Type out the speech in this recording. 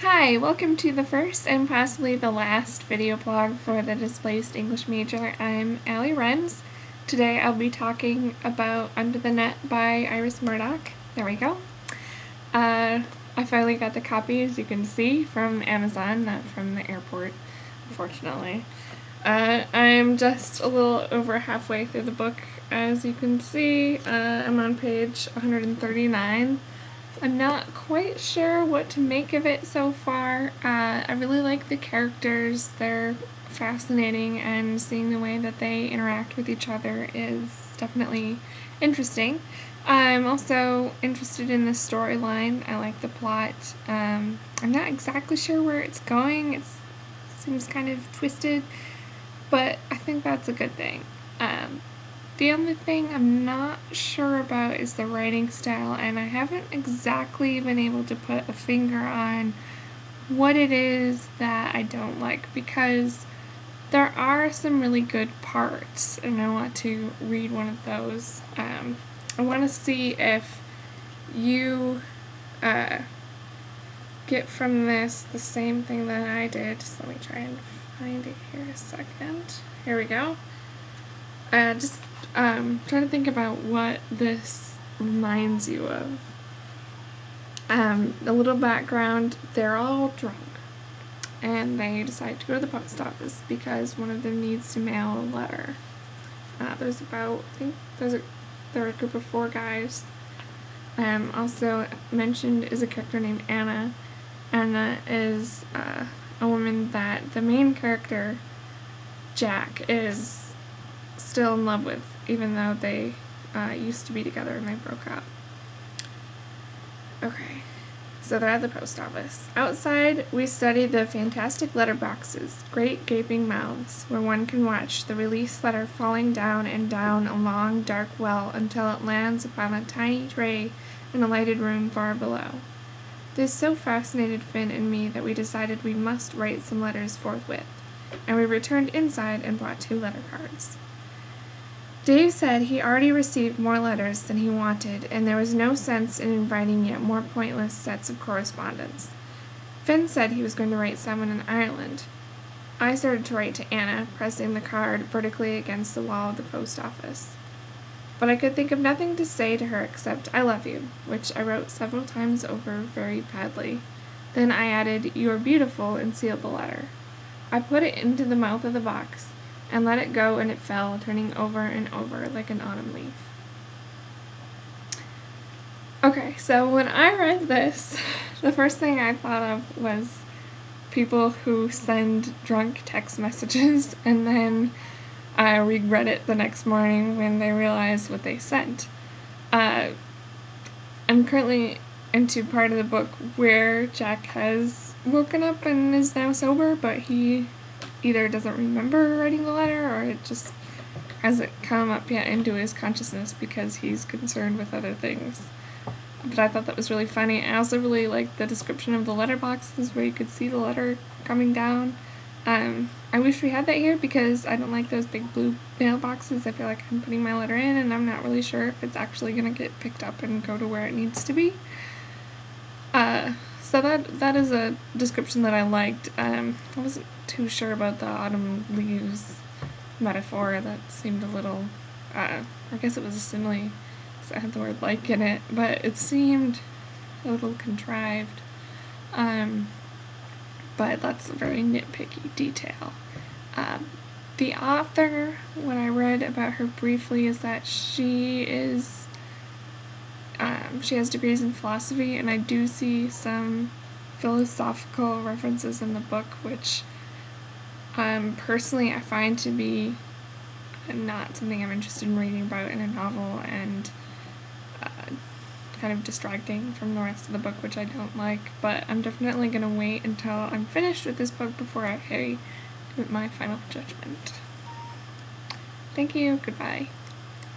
Hi, welcome to the first and possibly the last video blog for the Displaced English Major. I'm Allie Renz. Today I'll be talking about Under the Net by Iris Murdoch. There we go. I finally got the copy, as you can see, from Amazon, not from the airport, unfortunately. I'm just a little over halfway through the book. As you can see, I'm on page 139. I'm not quite sure what to make of it so far. I really like the characters. They're fascinating, and seeing the way that they interact with each other is definitely interesting. I'm also interested in the storyline. I like the plot. I'm not exactly sure where it's going. It seems kind of twisted, but I think that's a good thing. The only thing I'm not sure about is the writing style, and I haven't exactly been able to put a finger on what it is that I don't like, because there are some really good parts, and I want to read one of those. I want to see if you get from this the same thing that I did. So let me try and find it here a second. Here we go. Just try to think about what this reminds you of. A little background, they're all drunk, and they decide to go to the post office because one of them needs to mail a letter. There's about, I think there are a group of 4 guys. Also mentioned is a character named Anna. Anna is a woman that the main character, Jack, is still in love with, even though they used to be together and they broke up. Okay, so they're at the post office. Outside, we study the fantastic letterboxes, great gaping mouths, where one can watch the release letter falling down and down a long, dark well until it lands upon a tiny tray in a lighted room far below. This so fascinated Finn and me that we decided we must write some letters forthwith, and we returned inside and brought 2 letter cards. Dave said he already received more letters than he wanted, and there was no sense in inviting yet more pointless sets of correspondence. Finn said he was going to write someone in Ireland. I started to write to Anna, pressing the card vertically against the wall of the post office. But I could think of nothing to say to her except "I love you," which I wrote several times over very badly. Then I added "You're beautiful" and sealed the letter. I put it into the mouth of the box and let it go, and it fell, turning over and over like an autumn leaf. Okay, so when I read this, the first thing I thought of was people who send drunk text messages and then I regret it the next morning when they realize what they sent. I'm currently into part of the book where Jack has woken up and is now sober, but he either doesn't remember writing the letter or it just hasn't come up yet into his consciousness because he's concerned with other things. But I thought that was really funny. I also really liked the description of the letterboxes where you could see the letter coming down. I wish we had that here because I don't like those big blue mailboxes. I feel like I'm putting my letter in and I'm not really sure if it's actually going to get picked up and go to where it needs to be. So that is a description that I liked. I wasn't too sure about the autumn leaves metaphor. That seemed a little, I guess it was a simile, so it had the word "like" in it, but it seemed a little contrived. But that's a very nitpicky detail. The author, when I read about her briefly, is that she has degrees in philosophy, and I do see some philosophical references in the book, which personally I find to be not something I'm interested in reading about in a novel, and kind of distracting from the rest of the book, which I don't like. But I'm definitely going to wait until I'm finished with this book before I give my final judgment. Thank you. Goodbye.